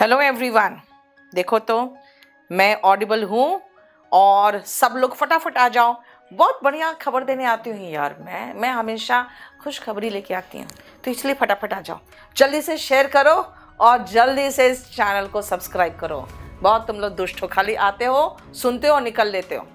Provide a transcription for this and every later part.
Hello everyone, देखो तो मैं ऑडिबल हूँ और सब लोग फटाफट आ जाओ। बहुत बढ़िया खबर देने आती हूँ यार। मैं हमेशा खुशखबरी लेके आती हूँ, तो इसलिए फटाफट आ जाओ, जल्दी से शेयर करो और जल्दी से इस चैनल को सब्सक्राइब करो। बहुत तुम लोग दुष्ट हो, खाली आते हो, सुनते हो, निकल लेते हो।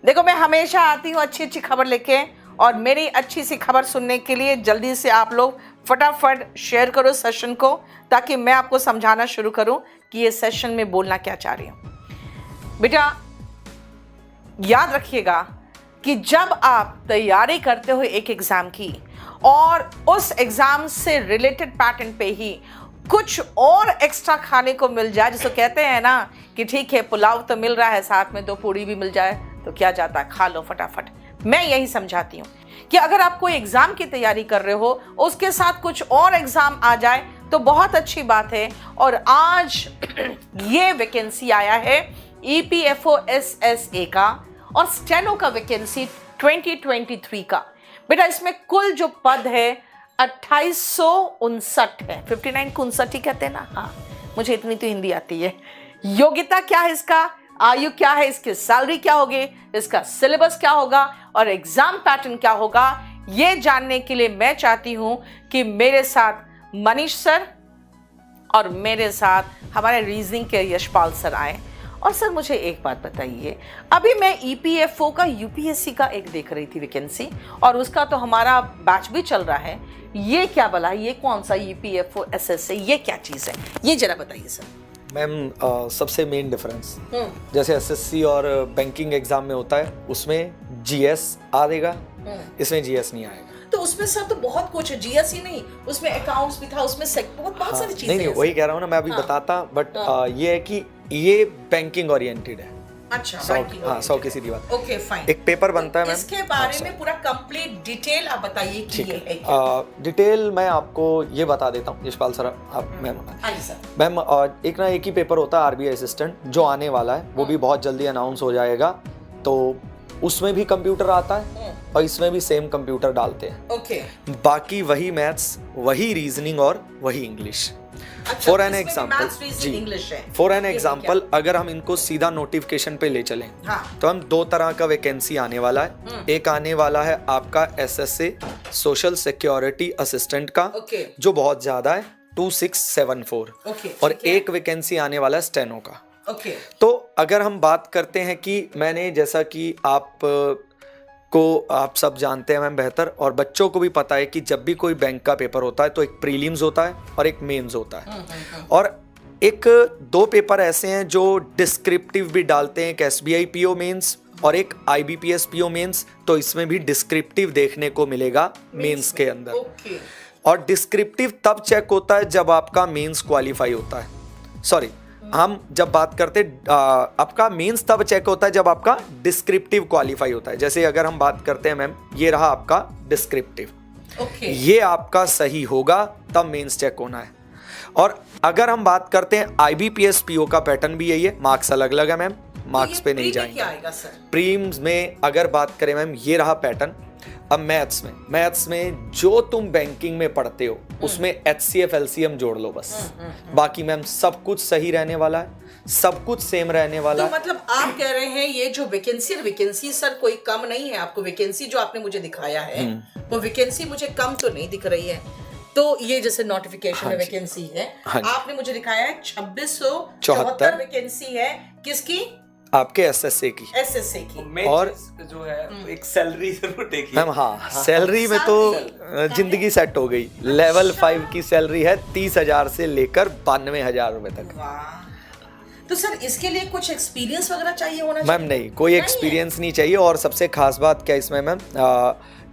देखो मैं हमेशा आती हूँ अच्छी अच्छी खबर लेके, और मेरी अच्छी सी खबर सुनने के लिए जल्दी से आप लोग फटाफट शेयर करो सेशन को, ताकि मैं आपको समझाना शुरू करूं कि ये सेशन में बोलना क्या चाह रही हूं। बेटा याद रखिएगा कि जब आप तैयारी करते हो एक एग्ज़ाम की और उस एग्ज़ाम से रिलेटेड पैटर्न पे ही कुछ और एक्स्ट्रा खाने को मिल जाए, जिसको कहते हैं ना कि ठीक है पुलाव तो मिल रहा है, साथ में 2 पूड़ी भी मिल जाए तो क्या जाता है, खा लो फटाफट। मैं यही समझाती हूँ कि अगर आप कोई एग्ज़ाम की तैयारी कर रहे हो, उसके साथ कुछ और एग्ज़ाम आ जाए तो बहुत अच्छी बात है। और आज ये वैकेंसी आया है EPFO SSA का और स्टेनो का वैकेंसी 2023 का। बेटा इसमें कुल जो पद है 2859 है। 59 को 59 ही कहते हैं ना, हाँ मुझे इतनी तो हिंदी आती है। योग्यता क्या है इसका, आयु क्या है, इसकी सैलरी क्या होगी, इसका सिलेबस क्या होगा और एग्जाम पैटर्न क्या होगा, ये जानने के लिए मैं चाहती हूं कि मेरे साथ मनीष सर और मेरे साथ हमारे रीजनिंग के यशपाल सर आए। और सर मुझे एक बात बताइए, अभी मैं EPFO का UPSC का एक देख रही थी वैकेंसी, और उसका तो हमारा बैच भी चल रहा है। ये क्या भला, ये कौन सा EPFO SSA, ये क्या चीज़ है, ये जरा बताइए सर। मैम सबसे मेन डिफरेंस जैसे SSC और बैंकिंग एग्जाम में होता है, उसमें GS आएगा, इसमें GS नहीं आएगा। तो उसमें सर तो बहुत कुछ है, GS ही नहीं, उसमें अकाउंट्स भी था, उसमें बहुत सारी चीजें। नहीं वही कह रहा हूँ ना मैं, अभी बताता, बट ये है कि ये बैंकिंग ओरिएंटेड है। अच्छा, 100 की सीधी बात। Okay fine. एक पेपर बनता है मैम, इसके बारे में पूरा कंप्लीट डिटेल आप बताइए कि ये है क्या। डिटेल मैं आपको ये बता देता हूँ यशपाल सर, आप मैम। मैम एक ना एक ही पेपर होता है RBI असिस्टेंट, जो आने वाला है, वो भी बहुत जल्दी अनाउंस हो जाएगा। तो उसमें भी कंप्यूटर आता है और इसमें भी सेम कंप्यूटर डालते हैं। ओके। बाकी वही मैथ्स, वही रीजनिंग और वही English. For an example for an example अगर हम इनको सीधा नोटिफिकेशन पे ले चलें, तो हम 2 तरह का वैकेंसी आने वाला है। एक आने वाला है आपका SSA सोशल सिक्योरिटी असिस्टेंट का, जो बहुत ज्यादा है 2674, और एक वैकेंसी आने वाला है स्टेनो का। तो अगर हम बात करते हैं कि मैंने, जैसा कि आप सब जानते हैं मैम बेहतर, और बच्चों को भी पता है कि जब भी कोई बैंक का पेपर होता है तो एक प्रीलिम्स होता है और एक मेंस होता है, और एक 2 पेपर ऐसे हैं जो डिस्क्रिप्टिव भी डालते हैं, एक SBI PO मेंस और एक IBPS PO मेंस। तो इसमें भी डिस्क्रिप्टिव देखने को मिलेगा मेंस के अंदर। और डिस्क्रिप्टिव तब चेक होता है जब आपका मेंस क्वालिफाई होता है। सॉरी, हम जब बात करते आपका मेंस तब चेक होता है जब आपका डिस्क्रिप्टिव क्वालिफाई होता है। जैसे अगर हम बात करते हैं मैम, ये रहा आपका डिस्क्रिप्टिव, ये आपका सही होगा तब मेंस चेक होना है। और अगर हम बात करते हैं IBPS PO का पैटर्न भी यही है, मार्क्स अलग अलग है मैम, मार्क्स पे नहीं जाएंगे। प्रीम्स में अगर बात करें मैम, ये रहा पैटर्न। अब मैथ्स में जो तुम बैंकिंग में पढ़ते हो उसमें HCF LCM जोड़ लो बस, बाकी मैम सब कुछ सही रहने वाला है, सब कुछ सेम रहने वाला है। तो मतलब आप कह रहे हैं ये जो वैकेंसी सर कोई कम नहीं है। आपको वैकेंसी जो आपने मुझे दिखाया है वो वैकेंसी मुझे कम तो नहीं दिख रही है। तो ये जैसे नोटिफिकेशन में वैकेंसी है, आपने मुझे दिखाया है 2674 वैकेंसी है, किसकी? आपके SSA की। और जो है एक सैलरी जरूर देखिए मैम। हाँ, सैलरी में तो जिंदगी सेट हो गई। लेवल 5 की सैलरी है 30,000 से लेकर 92,000 रुपए तक। तो सर इसके लिए कुछ एक्सपीरियंस वगैरह चाहिए होना? मैम नहीं, कोई एक्सपीरियंस नहीं चाहिए। और सबसे खास बात क्या इसमें मैम,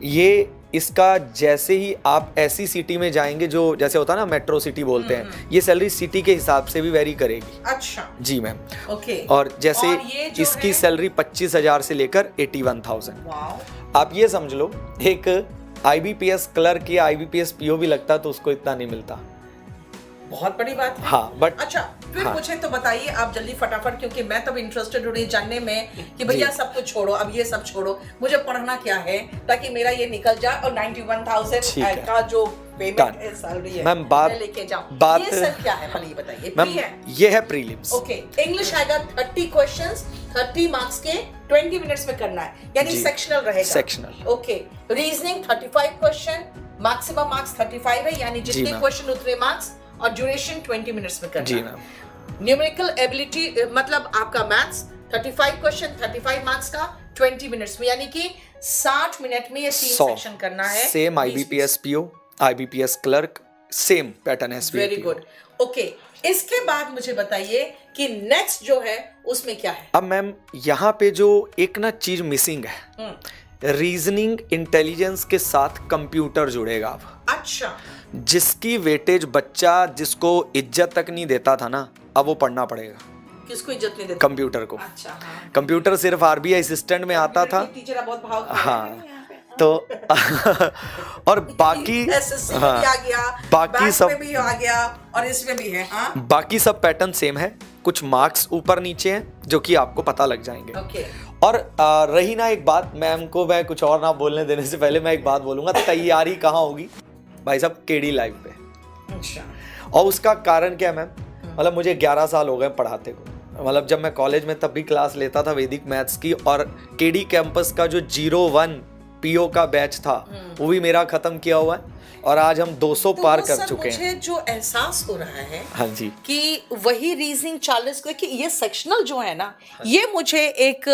ये इसका जैसे ही आप ऐसी सिटी में जाएंगे जो जैसे होता है ना मेट्रो सिटी बोलते हैं, ये सैलरी सिटी के हिसाब से भी वेरी करेगी। अच्छा जी मैम। ओके। और जैसे इसकी सैलरी 25,000 से लेकर 81,000। आप ये समझ लो, एक IBPS क्लर्क या IBPS PO भी लगता तो उसको इतना नहीं मिलता। बहुत बड़ी बात है। हाँ बट अच्छा फिर मुझे तो बताइए आप जल्दी फटाफट, क्योंकि मैं तो इंटरेस्टेड हो रही जानने में कि भैया सब कुछ छोड़ो, अब ये सब छोड़ो, मुझे पढ़ना क्या है ताकि मेरा ये निकल जाए और 91,000 का जो पेमेंट Done. है, सैलरी है, मैम, बात- मैं लेके जाऊं। बात- ये सर क्या है, पहले ये बताइए। मैम P है। ये है प्रीलिम्स। ओके, इंग्लिश आएगा 30 क्वेश्चंस, 30 मार्क्स के 20 मिनट्स में करना है, यानी जी। सेक्शनल रहेगा। Sectional. Okay, reasoning 35 question, maximum marks 35 है, यानी जितने मैम। क्वेश्चन उतने मार्क्स, और ड्यूरेशन 20 मिनट्स में करना जी है। मैम। न्यूमेरिकल एबिलिटी मतलब आपका मैथ्स 35 क्वेश्चन, 35 मार्क्स का 20 मिनट्स में, यानी कि 60 मिनट में ये 3 सेक्शन करना है। Same IBPS PO, IBPS clerk, same pattern है। Very good. ओके, इसके बाद मुझे बताइए कि नेक्स्ट जो है उसमें क्या है। अब मैम यहाँ पे जो एक ना चीज मिसिंग है, रीजनिंग इंटेलिजेंस के साथ कंप्यूटर जुड़ेगा अब। अच्छा, जिसकी वेटेज बच्चा जिसको इज्जत तक नहीं देता था ना, अब वो पढ़ना पड़ेगा किसको इज्जत नहीं देता? कंप्यूटर को। अच्छा, हाँ। कंप्यूटर सिर्फ RBI असिस्टेंट में आता था। टीचर बहुत भाव खा रहे हैं हाँ, यहाँ पे। तो और बाकी SSC में हाँ, भी आ गया, बाकी बैंक सब में भी आ गया, और इसमें भी है। हाँ, बाकी सब पैटर्न सेम है, कुछ मार्क्स ऊपर नीचे हैं जो कि आपको पता लग जाएंगे। ओके। और रही ना एक बात, मैम को मैं कुछ और ना बोलने देने से पहले मैं एक बात बोलूंगा, तैयारी कहाँ होगी भाई साहब? KD लाइव पे। अच्छा, और उसका कारण क्या है मैम? मतलब मुझे 11 साल हो गए पढ़ाते को। मतलब जब मैं कॉलेज में तब भी क्लास लेता था वैदिक मैथ्स की, और KD कैंपस का जो 01 PO का बैच था वो भी मेरा खत्म किया हुआ है, और आज हम 200 तो पार वो कर सर चुके हैं। मुझे जो एहसास हो रहा है हाँ जी, कि वही रीजनिंग 40 को, कि ये सेक्शनल जो है ना, ये मुझे एक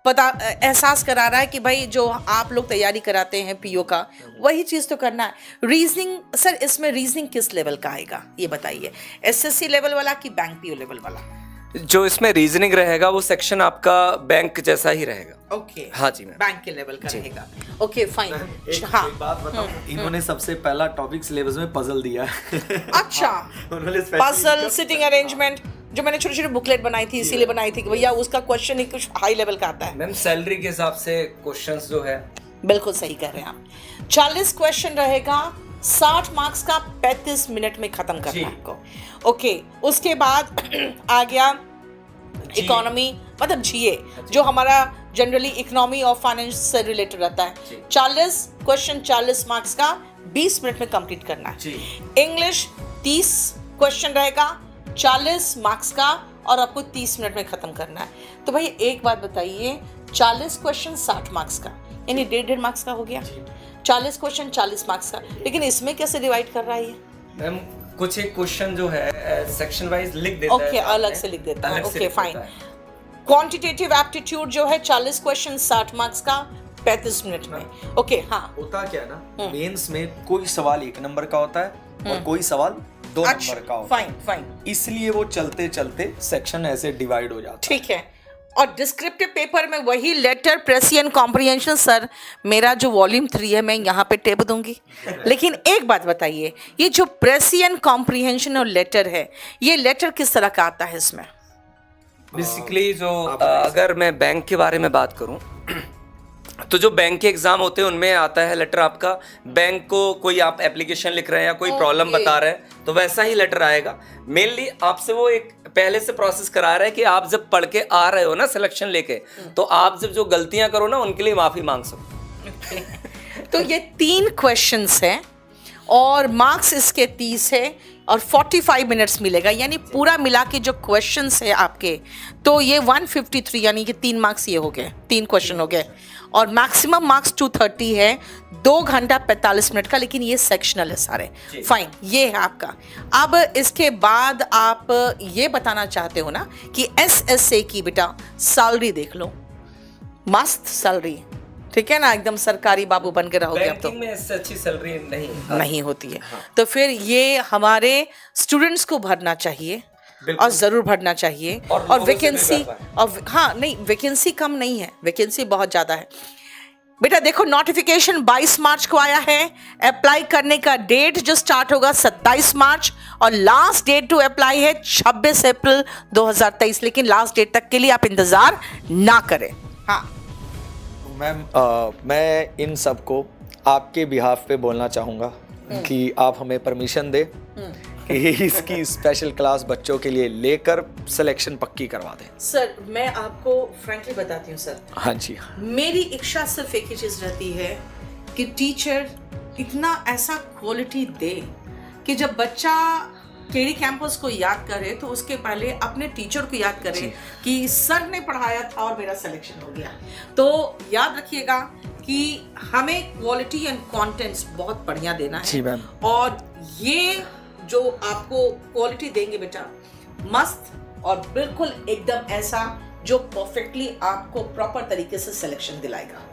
पता एहसास करा रहा है कि भाई जो आप लोग तैयारी कराते हैं PO का, वही चीज़ तो करना है। रीजनिंग सर, इसमें रीजनिंग किस लेवल का आएगा ये बताइए? SSC लेवल वाला कि बैंक PO लेवल वाला? जो इसमें रीजनिंग रहेगा वो सेक्शन आपका बैंक जैसा ही रहेगा। ओके, हाँ जी मैम। बैंक के लेवल का रहेगा। Okay, fine. हाँ, एक बात बताऊं, इन्होंने सबसे पहला टॉपिक सिलेबस में पजल दिया है। अच्छा, उन्होंने पजल, सिटिंग अरेंजमेंट, जो मैंने छोटी छोटी बुकलेट बनाई थी, इसीलिए बनाई थी कि भैया उसका क्वेश्चन ही कुछ हाई लेवल का आता है। मैम सैलरी के हिसाब से क्वेश्चंस जो है, बिल्कुल सही कह रहे हैं आप। 40 क्वेश्चन रहेगा, 60 मार्क्स का, 35 मिनट में खत्म करना है आपको। ओके, उसके बाद आ गया इकोनॉमी, मतलब GA, जो हमारा जनरली इकोनॉमी और फाइनेंस से रिलेटेड रहता है। 40 क्वेश्चन, 40 मार्क्स का, 20 मिनट में कंप्लीट करना है। इंग्लिश 30 क्वेश्चन रहेगा, 40 मार्क्स का, और आपको 30 मिनट में खत्म करना है। तो भाई एक बात बताइए, 40 क्वेश्चन 60 मार्क्स का, यानी 1.5 मार्क्स का हो गया। 40 क्वेश्चन 40 मार्क्स का, लेकिन इसमें कैसे डिवाइड कर रहा है ये? मैम कुछ एक क्वेश्चन जो है सेक्शन वाइज लिख देता है। ओके, अलग से लिख देता है। अलग से ओके, लिख फाइन। देता है। क्वांटिटेटिव एप्टीट्यूड जो है 40 क्वेश्चन 60 मार्क्स का, 35 मिनट में। ओके, हाँ। होता क्या है ना, मेंस में कोई सवाल 1 नंबर का होता है और कोई सवाल 2 अच्छा, नंबर का होता है। फाइन फाइन, इसलिए वो चलते चलते सेक्शन ऐसे डिवाइड हो जाता है। ठीक है। और डिस्क्रिप्टिव पेपर में वही लेटर, प्रेसियन, कॉम्प्रिहेंशन। सर, मेरा जो वॉल्यूम 3 है मैं यहाँ पे टेप दूंगी। लेकिन एक बात बताइए, ये जो प्रेसियन, कॉम्प्रिहेंशन और लेटर है, ये लेटर किस तरह का आता है इसमें? बेसिकली जो अगर मैं बैंक के बारे में बात करूं तो जो बैंक के एग्जाम होते हैं उनमें आता है लेटर आपका, बैंक को कोई आप एप्लीकेशन लिख रहे हैं या कोई प्रॉब्लम Okay. बता रहे हैं तो वैसा ही लेटर आएगा। मेनली आपसे वो एक पहले से प्रोसेस करा रहा है कि आप जब पढ़ के आ रहे हो ना सिलेक्शन लेके, तो आप जब जो गलतियां करो ना उनके लिए माफी मांग सको। तो ये 3 क्वेश्चंस हैं और मार्क्स इसके 30 है और 45 मिनट्स मिलेगा, यानी पूरा मिला के जो क्वेश्चंस है आपके, तो ये 153, यानी कि 3 मार्क्स ये हो गए, 3 क्वेश्चन हो गए। और मैक्सिमम मार्क्स 230 है, 2 घंटा 45 मिनट का, लेकिन ये सेक्शनल है सारे। फाइन, ये है आपका। अब इसके बाद आप ये बताना चाहते हो ना कि SSA की बेटा सैलरी देख लो, मस्त सैलरी, ठीक है ना, एकदम सरकारी बाबू बन के रहोगे अब तो। बैंकिंग में इससे अच्छी सैलरी नहीं होती है। तो फिर ये हमारे स्टूडेंट्स को भरना चाहिए और ज़रूर भरना चाहिए। और और लोगों से वैकेंसी, भी भरना है। और हाँ नहीं, वैकेंसी कम नहीं है, वैकेंसी बहुत ज़्यादा है बेटा। देखो, नोटिफिकेशन 22 मार्च को आया है। अप्लाई करने का डेट जो स्टार्ट होगा 27 मार्च, और लास्ट डेट टू अप्लाई है 26 अप्रैल 2023। लेकिन लास्ट डेट तक के लिए आप इंतज़ार ना करें। हाँ मैम, मैं इन सबको आपके बिहाफ पे बोलना चाहूँगा कि आप हमें परमिशन दें कि इसकी स्पेशल क्लास बच्चों के लिए लेकर सिलेक्शन पक्की करवा दें। सर, मैं आपको फ्रैंकली बताती हूँ सर, हाँ जी, मेरी इच्छा सिर्फ एक ही चीज़ रहती है कि टीचर इतना ऐसा क्वालिटी दे कि जब बच्चा केडी कैंपस को याद करे तो उसके पहले अपने टीचर को याद करे कि सर ने पढ़ाया था और मेरा सिलेक्शन हो गया। तो याद रखिएगा कि हमें क्वालिटी एंड कंटेंट्स बहुत बढ़िया देना जी है मैम। और ये जो आपको क्वालिटी देंगे बेटा, मस्त और बिल्कुल एकदम ऐसा जो परफेक्टली आपको प्रॉपर तरीके से सिलेक्शन दिलाएगा।